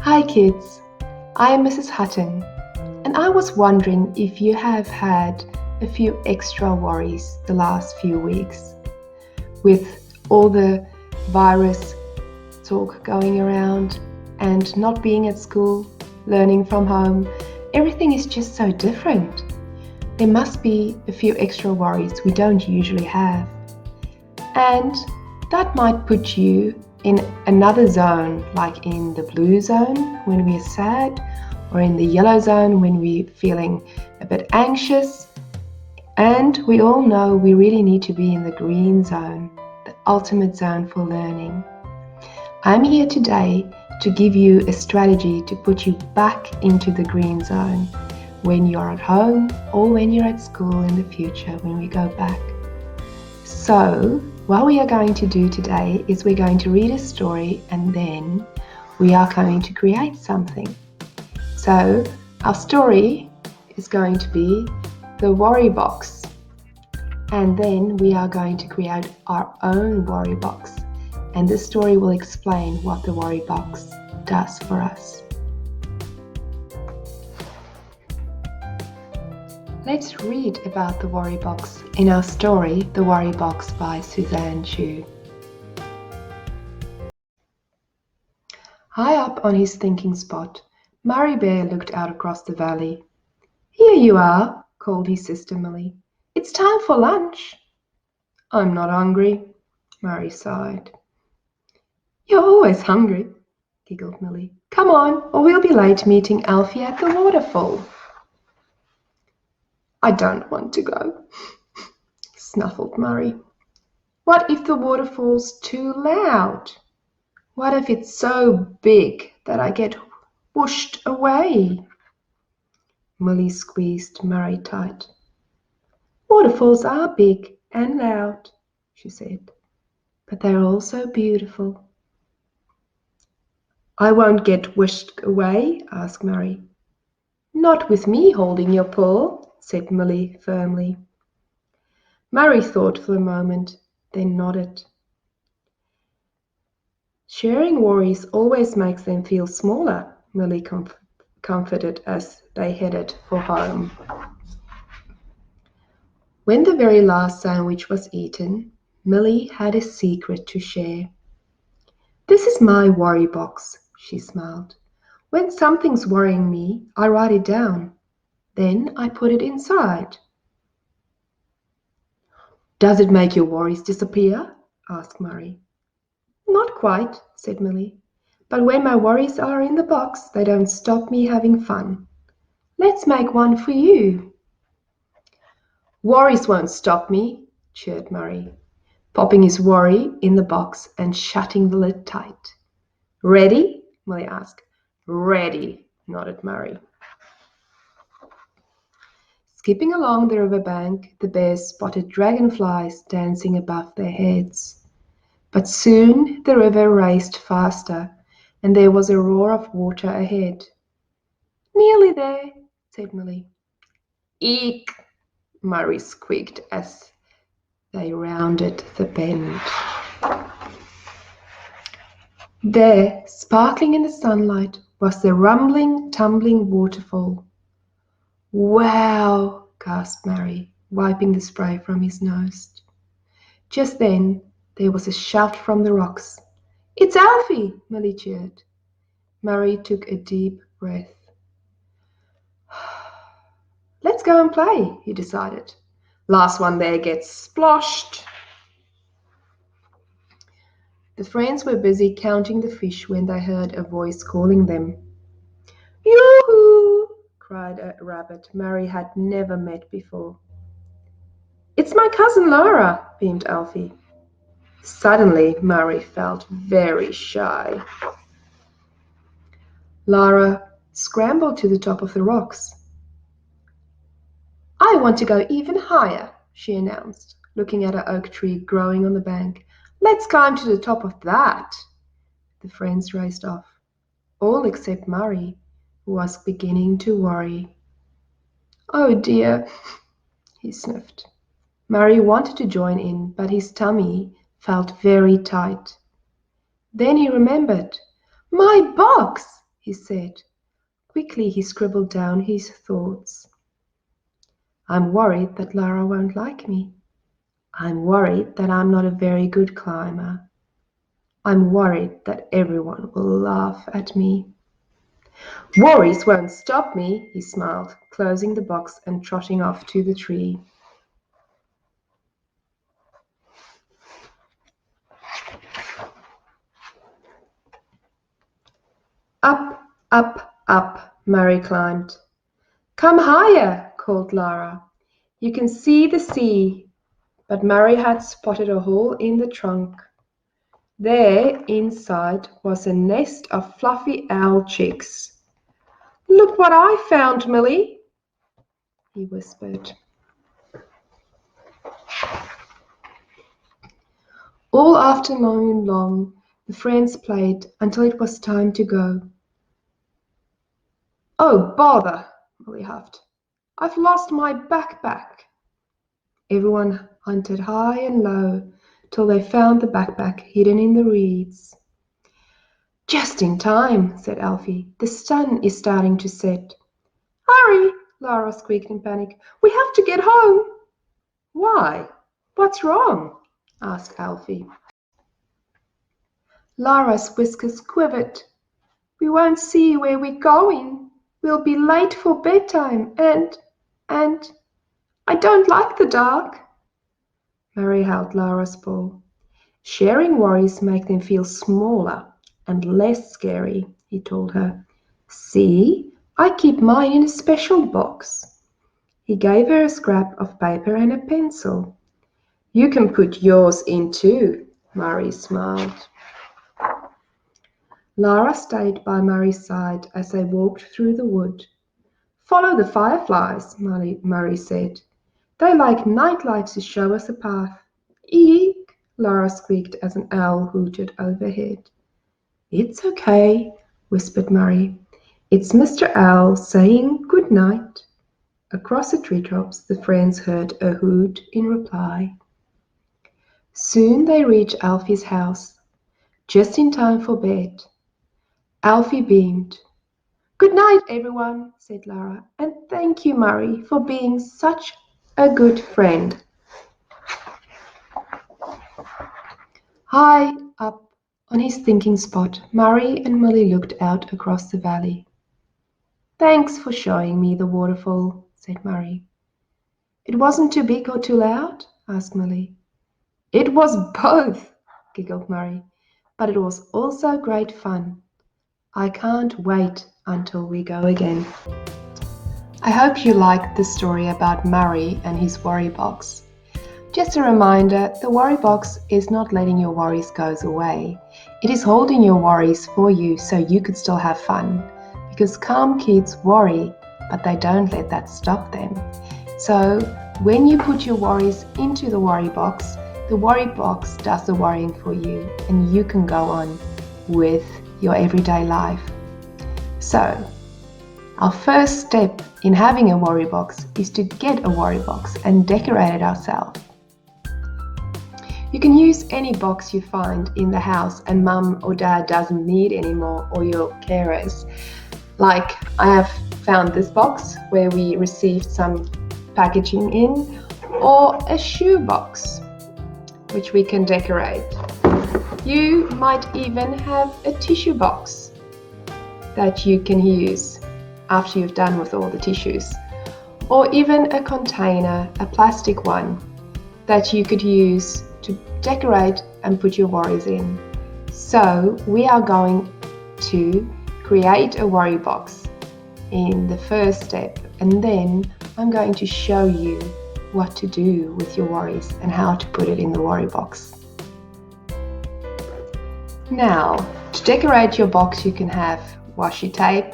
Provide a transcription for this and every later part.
Hi kids, I am Mrs. Hattingh, and I was wondering if you have had a few extra worries the last few weeks with all the virus talk going around and not being at school, learning from home. Everything is just so different. There must be a few extra worries we don't usually have. And that might put you in another zone, like in the blue zone when we're sad, or in the yellow zone when we're feeling a bit anxious. And we all know we really need to be in the green zone, the ultimate zone for learning. I'm here today to give you a strategy to put you back into the green zone when you're at home or when you're at school in the future when we go back. So, what we are going to do today is we're going to read a story and then we are going to create something. So, our story is going to be the worry box. And then we are going to create our own worry box. And this story will explain what the worry box does for us. Let's read about the worry box in our story, The Worry Box by Suzanne Chiew. High up on his thinking spot, Murray Bear looked out across the valley. "Here you are," called his sister Millie. "It's time for lunch." "I'm not hungry," Murray sighed. "You're always hungry," giggled Millie. "Come on, or we'll be late meeting Alfie at the waterfall." "I don't want to go," snuffled Murray. "What if the waterfall's too loud? What if it's so big that I get whooshed away?" Millie squeezed Murray tight. "Waterfalls are big and loud," she said, "but they're also beautiful." "I won't get whisked away?" asked Murray. "Not with me holding your paw," said Millie firmly. Murray thought for a moment, then nodded. "Sharing worries always makes them feel smaller," Millie comforted as they headed for home. When the very last sandwich was eaten, Millie had a secret to share. "This is my worry box," she smiled. "When something's worrying me, I write it down. Then I put it inside." "Does it make your worries disappear?" asked Murray. "Not quite," said Millie. "But when my worries are in the box, they don't stop me having fun. Let's make one for you." "Worries won't stop me," cheered Murray, popping his worry in the box and shutting the lid tight. "Ready?" Millie asked. "Ready," nodded Murray. Skipping along the riverbank, the bears spotted dragonflies dancing above their heads. But soon the river raced faster, and there was a roar of water ahead. "Nearly there," said Millie. "Eek!" Murray squeaked as they rounded the bend. There, sparkling in the sunlight, was the rumbling, tumbling waterfall. "Wow!" gasped Murray, wiping the spray from his nose. Just then there was a shout from the rocks. "It's Alfie!" Millie cheered. Murray took a deep breath. "Let's go and play," he decided. "Last one there gets splashed." The friends were busy counting the fish when they heard a voice calling them. "Yoo-hoo!" cried a rabbit Murray had never met before. "It's my cousin Lara," beamed Alfie. Suddenly Murray felt very shy. Lara scrambled to the top of the rocks. "I want to go even higher," she announced, looking at an oak tree growing on the bank. "Let's climb to the top of that." The friends raced off, all except Murray, who was beginning to worry. "Oh dear," he sniffed. Murray wanted to join in, but his tummy felt very tight. Then he remembered. "My box!" he said. Quickly he scribbled down his thoughts. I'm worried that Lara won't like me. I'm worried that I'm not a very good climber. I'm worried that everyone will laugh at me. Worries won't stop me, he smiled, closing the box and trotting off to the tree. Up, up, up, Murray climbed. Come higher, called Lara. You can see the sea. But Murray had spotted a hole in the trunk. There, inside, was a nest of fluffy owl chicks. Look what I found, Millie, he whispered. All afternoon long, the friends played until it was time to go. Oh, bother, Millie huffed. I've lost my backpack. Everyone hunted high and low till they found the backpack hidden in the reeds. Just in time, said Alfie. The sun is starting to set. Hurry, Lara squeaked in panic. We have to get home. Why? What's wrong? Asked Alfie. Lara's whiskers quivered. We won't see where we're going. We'll be late for bedtime and I don't like the dark. Murray held Lara's paw. Sharing worries make them feel smaller and less scary, he told her. See, I keep mine in a special box. He gave her a scrap of paper and a pencil. You can put yours in too, Murray smiled. Lara stayed by Murray's side as they walked through the wood. Follow the fireflies, Murray said. They like nightlight to show us a path. Eek, Lara squeaked as an owl hooted overhead. It's okay, whispered Murray. It's Mr. Owl saying good night. Across the treetops, the friends heard a hoot in reply. Soon they reached Alfie's house, just in time for bed. Alfie beamed. Good night, everyone, said Lara, and thank you, Murray, for being such a good friend. High up on his thinking spot, Murray and Millie looked out across the valley. Thanks for showing me the waterfall, said Murray. It wasn't too big or too loud? Asked Millie. It was both, giggled Murray, but it was also great fun. I can't wait until we go again. I hope you liked the story about Murray and his worry box. Just a reminder, the worry box is not letting your worries go away. It is holding your worries for you so you could still have fun. Because calm kids worry, but they don't let that stop them. So when you put your worries into the worry box does the worrying for you, and you can go on with your everyday life. So our first step in having a worry box is to get a worry box and decorate it ourselves. You can use any box you find in the house and mum or dad doesn't need anymore, or your carers. Like I have found this box where we received some packaging in, or a shoe box which we can decorate. You might even have a tissue box that you can use after you've done with all the tissues, or even a container, a plastic one that you could use to decorate and put your worries in. So we are going to create a worry box in the first step, and then I'm going to show you what to do with your worries and how to put it in the worry box. Now, to decorate your box, you can have washi tape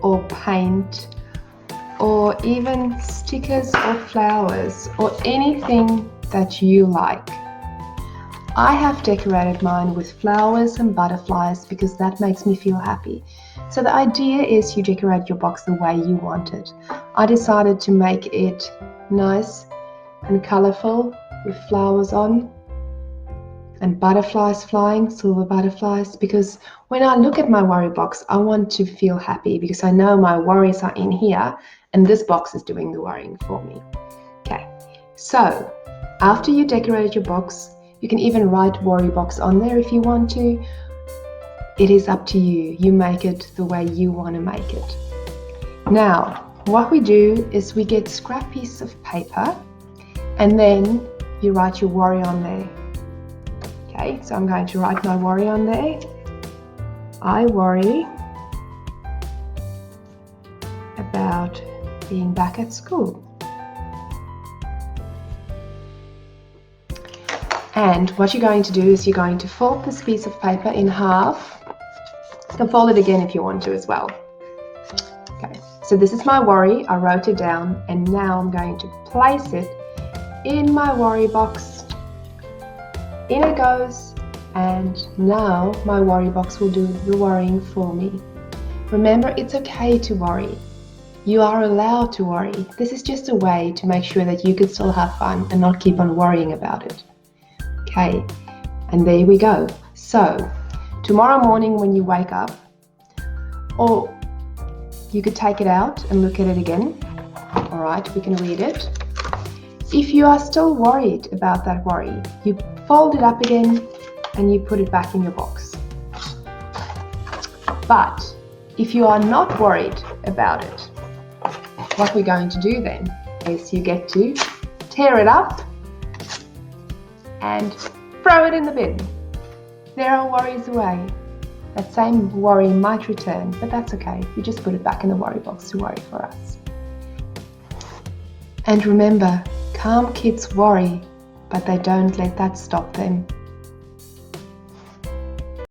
or paint or even stickers or flowers or anything that you like. I have decorated mine with flowers and butterflies because that makes me feel happy. So the idea is you decorate your box the way you want it. I decided to make it nice and colorful with flowers on. and butterflies flying, silver butterflies, because when I look at my worry box, I want to feel happy because I know my worries are in here and this box is doing the worrying for me. Okay, so after you decorate your box, you can even write worry box on there if you want to. It is up to you. You make it the way you want to make it. Now, what we do is we get scrap pieces of paper and then you write your worry on there. Okay, so I'm going to write my worry on there. I worry about being back at school. And what you're going to do is you're going to fold this piece of paper in half. You can fold it again if you want to as well. Okay, so this is my worry. I wrote it down and now I'm going to place it in my worry box. In it goes, and now my worry box will do the worrying for me. Remember, it's okay to worry. You are allowed to worry. This is just a way to make sure that you can still have fun and not keep on worrying about it. Okay, and there we go. So, tomorrow morning when you wake up, or you could take it out and look at it again. All right, we can read it. If you are still worried about that worry, you fold it up again and you put it back in your box. But if you are not worried about it, what we're going to do then is you get to tear it up and throw it in the bin. There are worries away. That same worry might return, but that's okay. We just put it back in the worry box to worry for us. And remember, calm kids worry, but they don't let that stop them.